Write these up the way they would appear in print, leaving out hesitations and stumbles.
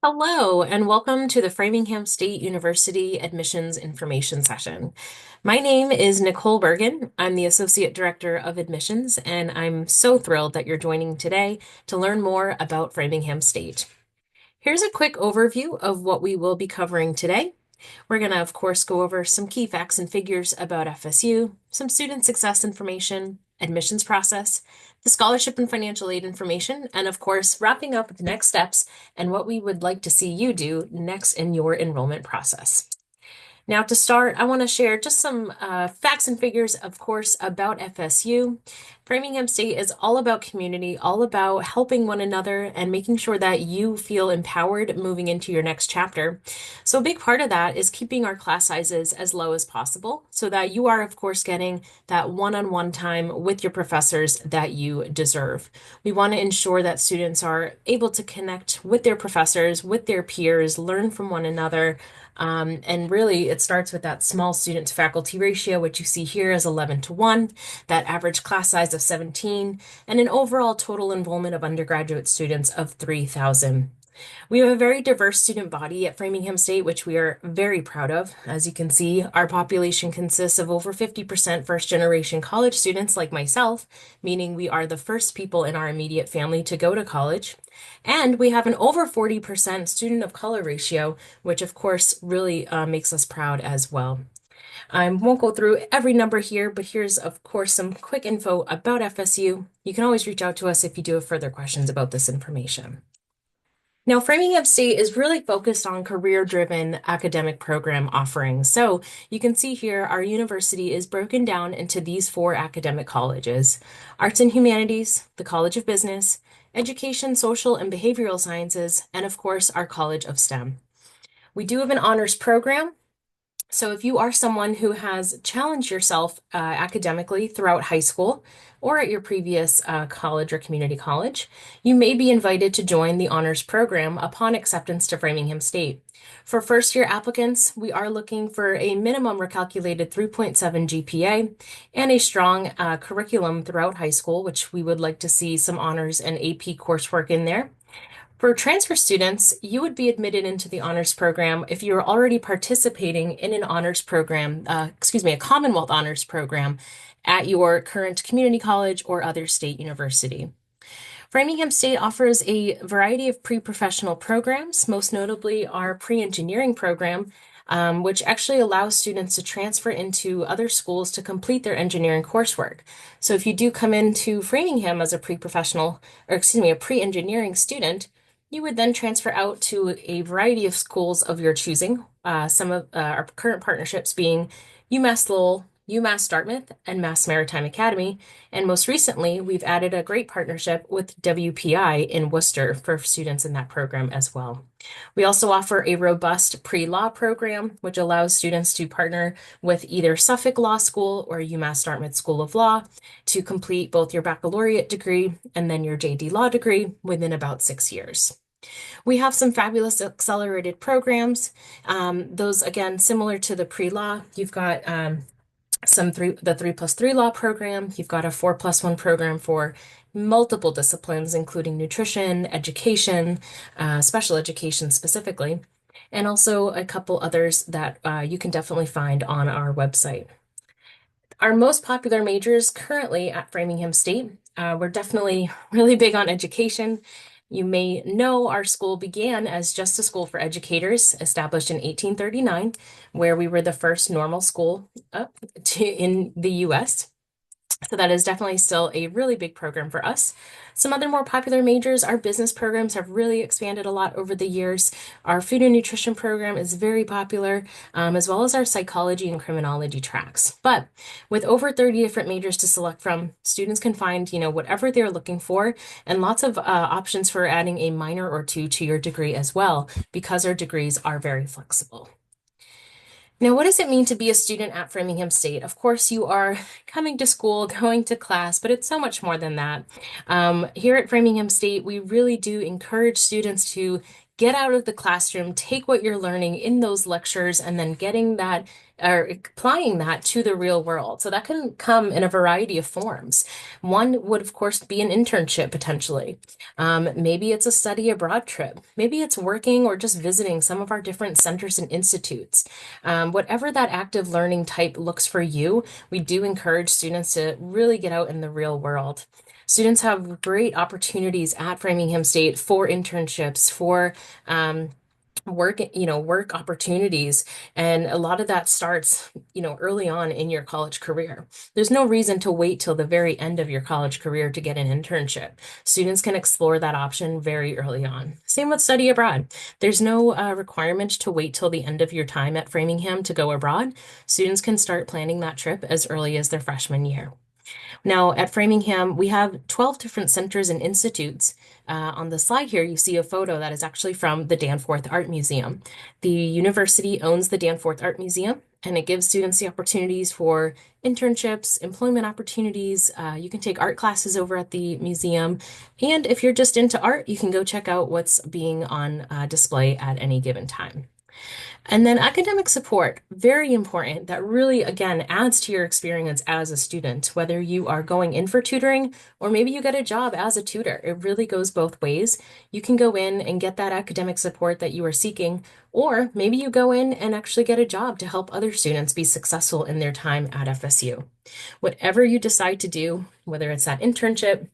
Hello, and welcome to the Framingham State University Admissions Information Session. My name is Nicole Bergin. I'm the Associate Director of Admissions, and I'm so thrilled that you're joining today to learn more about Framingham State. Here's a quick overview of what we will be covering today. We're going to, of course, go over some key facts and figures about FSU, some student success information, admissions process, the scholarship and financial aid information, and of course, wrapping up with the next steps and what we would like to see you do next in your enrollment process. Now, to start, I want to share just some facts and figures, of course, about FSU. Framingham State is all about community, all about helping one another and making sure that you feel empowered moving into your next chapter. So, a big part of that is keeping our class sizes as low as possible so that you are, of course, getting that one-on-one time with your professors that you deserve. We want to ensure that students are able to connect with their professors, with their peers, learn from one another. And really, it starts with that small student to faculty ratio, which you see here is 11:1, that average class size of 17, and an overall total enrollment of undergraduate students of 3,000. We have a very diverse student body at Framingham State, which we are very proud of. As you can see, our population consists of over 50% first generation college students like myself, meaning we are the first people in our immediate family to go to college. And we have an over 40% student of color ratio, which of course really makes us proud as well. I won't go through every number here, but here's, of course, some quick info about FSU. You can always reach out to us if you do have further questions about this information. Now, Framingham State is really focused on career-driven academic program offerings. So you can see here our university is broken down into these four academic colleges: Arts and Humanities, the College of Business, Education, Social, and Behavioral Sciences, and of course, our College of STEM. We do have an honors program. So if you are someone who has challenged yourself academically throughout high school or at your previous college or community college, you may be invited to join the honors program upon acceptance to Framingham State. For first-year applicants, we are looking for a minimum recalculated 3.7 GPA and a strong curriculum throughout high school, which we would like to see some honors and AP coursework in there. For transfer students, you would be admitted into the honors program if you're already participating in an honors program, a Commonwealth honors program at your current community college or other state university. Framingham State offers a variety of pre-professional programs, most notably our pre-engineering program, which actually allows students to transfer into other schools to complete their engineering coursework. So if you do come into Framingham as a pre-professional, or excuse me, a pre-engineering student, you would then transfer out to a variety of schools of your choosing. Some of our current partnerships being UMass Lowell, UMass Dartmouth, and Mass Maritime Academy. And most recently, we've added a great partnership with WPI in Worcester for students in that program as well. We also offer a robust pre-law program, which allows students to partner with either Suffolk Law School or UMass Dartmouth School of Law to complete both your baccalaureate degree and then your JD Law degree within about 6 years. We have some fabulous accelerated programs. Those, again, similar to the pre-law, you've got the 3+3 law program. You've got a 4+1 program for multiple disciplines, including nutrition, education, special education specifically, and also a couple others that you can definitely find on our website. Our most popular majors currently at Framingham State, we're definitely really big on education. You may know our school began as just a school for educators, established in 1839, where we were the first normal school in the US. So that is definitely still a really big program for us. Some other more popular majors, our business programs have really expanded a lot over the years. Our food and nutrition program is very popular, as well as our psychology and criminology tracks. But with over 30 different majors to select from, students can find, whatever they're looking for, and lots of options for adding a minor or two to your degree as well, because our degrees are very flexible. Now, what does it mean to be a student at Framingham State? Of course, you are coming to school, going to class, but it's so much more than that. Here at Framingham State, we really do encourage students to get out of the classroom, take what you're learning in those lectures, and then getting that or applying that to the real world. So that can come in a variety of forms. One would, of course, be an internship potentially. Maybe it's a study abroad trip. Maybe it's working or just visiting some of our different centers and institutes. Whatever that active learning type looks for you, we do encourage students to really get out in the real world. Students have great opportunities at Framingham State for internships, for work opportunities. And a lot of that starts, early on in your college career. There's no reason to wait till the very end of your college career to get an internship. Students can explore that option very early on. Same with study abroad. There's no requirement to wait till the end of your time at Framingham to go abroad. Students can start planning that trip as early as their freshman year. Now, at Framingham, we have 12 different centers and institutes. On the slide here, you see a photo that is actually from the Danforth Art Museum. The university owns the Danforth Art Museum, and it gives students the opportunities for internships, employment opportunities. You can take art classes over at the museum. And if you're just into art, you can go check out what's being on display at any given time. And then academic support, very important. That really, again, adds to your experience as a student, whether you are going in for tutoring or maybe you get a job as a tutor. It really goes both ways. You can go in and get that academic support that you are seeking, or maybe you go in and actually get a job to help other students be successful in their time at FSU. Whatever you decide to do, whether it's that internship,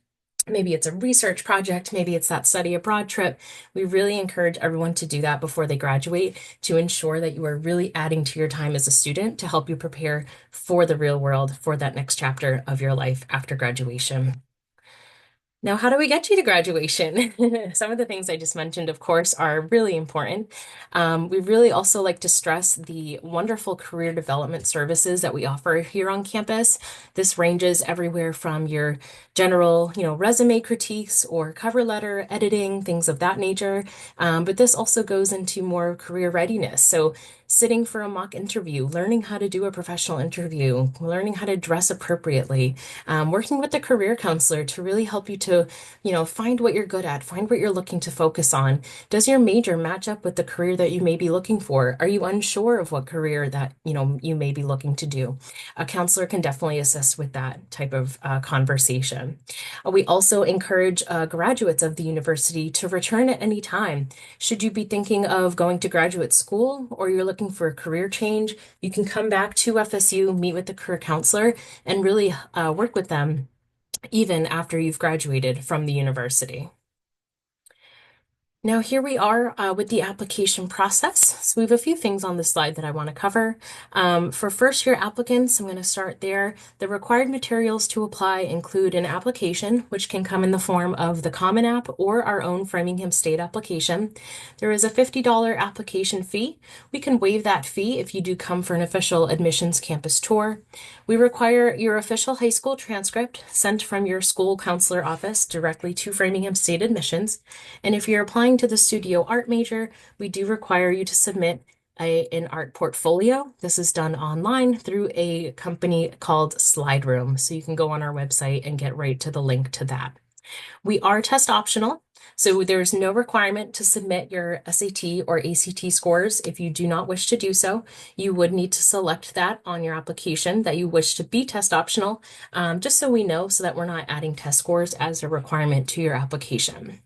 maybe it's a research project, maybe it's that study abroad trip. We really encourage everyone to do that before they graduate to ensure that you are really adding to your time as a student to help you prepare for the real world for that next chapter of your life after graduation. Now, how do we get you to graduation? Some of the things I just mentioned, of course, are really important. We really also like to stress the wonderful career development services that we offer here on campus. This ranges everywhere from your general, resume critiques or cover letter editing, things of that nature. But this also goes into more career readiness. So sitting for a mock interview, learning how to do a professional interview, learning how to dress appropriately, working with the career counselor to really help you to, find what you're good at, find what you're looking to focus on. Does your major match up with the career that you may be looking for? Are you unsure of what career that, you may be looking to do? A counselor can definitely assist with that type of conversation. We also encourage graduates of the university to return at any time. Should you be thinking of going to graduate school or you're looking for a career change, you can come back to FSU, meet with the career counselor, and really work with them even after you've graduated from the university. Now here we are with the application process. So we have a few things on this slide that I want to cover. For first year applicants, I'm going to start there. The required materials to apply include an application, which can come in the form of the Common App or our own Framingham State application. There is a $50 application fee. We can waive that fee if you do come for an official admissions campus tour. We require your official high school transcript sent from your school counselor office directly to Framingham State Admissions. And if you're applying to the studio art major, we do require you to submit an art portfolio. This is done online through a company called Slide Room. So you can go on our website and get right to the link to that. We are test optional, so there's no requirement to submit your SAT or ACT scores. If you do not wish to do so, you would need to select that on your application that you wish to be test optional, just so we know, so that we're not adding test scores as a requirement to your application.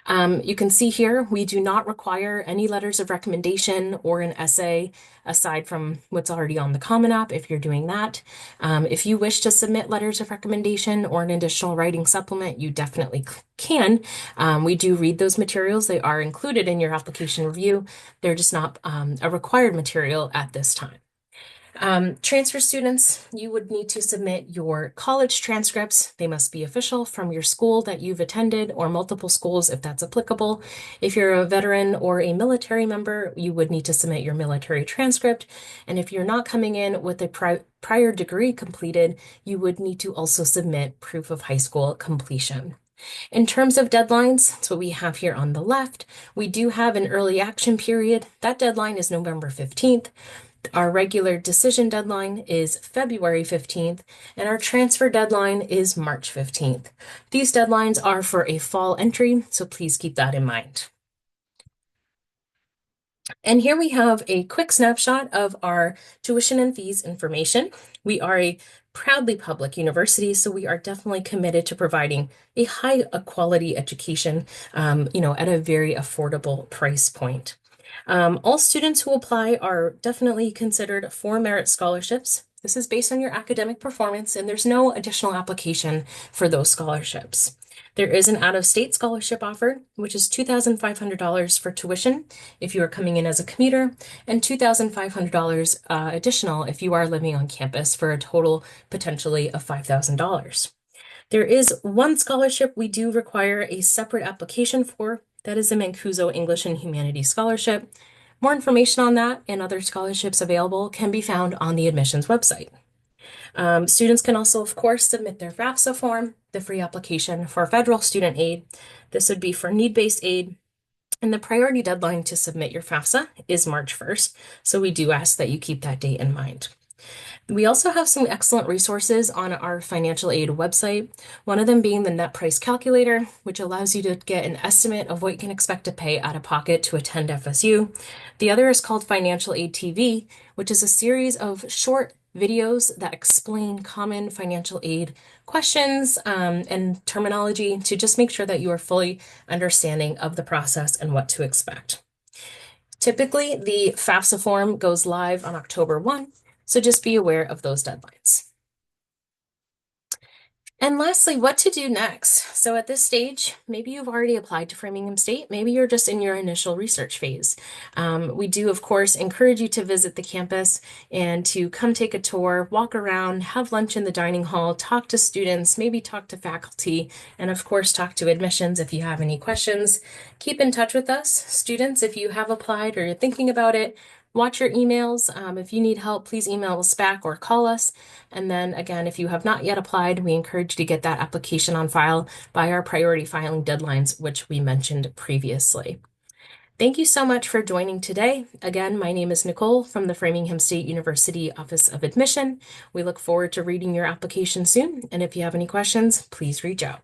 You can see here, we do not require any letters of recommendation or an essay aside from what's already on the Common App if you're doing that. If you wish to submit letters of recommendation or an additional writing supplement, you definitely can. We do read those materials. They are included in your application review. They're just not a required material at this time. Transfer students, you would need to submit your college transcripts. They must be official from your school that you've attended or multiple schools if that's applicable. If you're a veteran or a military member, you would need to submit your military transcript. And if you're not coming in with a prior degree completed, you would need to also submit proof of high school completion. In terms of deadlines, that's what we have here on the left. We do have an early action period. That deadline is November 15th. Our regular decision deadline is February 15th, and our transfer deadline is March 15th. These deadlines are for a fall entry, so please keep that in mind. And here we have a quick snapshot of our tuition and fees information. We are a proudly public university, so we are definitely committed to providing a high quality education, at a very affordable price point. All students who apply are definitely considered for merit scholarships. This is based on your academic performance, and there's no additional application for those scholarships. There is an out-of-state scholarship offered, which is $2,500 for tuition if you are coming in as a commuter, and $2,500 additional if you are living on campus, for a total potentially of $5,000. There is one scholarship we do require a separate application for. That is the Mancuso English and Humanities Scholarship. More information on that and other scholarships available can be found on the admissions website. Students can also, of course, submit their FAFSA form, the free application for federal student aid. This would be for need-based aid. And the priority deadline to submit your FAFSA is March 1st, so we do ask that you keep that date in mind. We also have some excellent resources on our financial aid website, one of them being the net price calculator, which allows you to get an estimate of what you can expect to pay out of pocket to attend FSU. The other is called Financial Aid TV, which is a series of short videos that explain common financial aid questions and terminology to just make sure that you are fully understanding of the process and what to expect. Typically, the FAFSA form goes live on October 1, so just be aware of those deadlines. And lastly, what to do next? So at this stage, maybe you've already applied to Framingham State. Maybe you're just in your initial research phase. We do, of course, encourage you to visit the campus and to come take a tour, walk around, have lunch in the dining hall, talk to students, maybe talk to faculty, and of course, talk to admissions if you have any questions. Keep in touch with us. Students, if you have applied or you're thinking about it, watch your emails. If you need help, please email us back or call us. And then again, if you have not yet applied, we encourage you to get that application on file by our priority filing deadlines, which we mentioned previously. Thank you so much for joining today. Again, my name is Nicole from the Framingham State University Office of Admission. We look forward to reading your application soon. And if you have any questions, please reach out.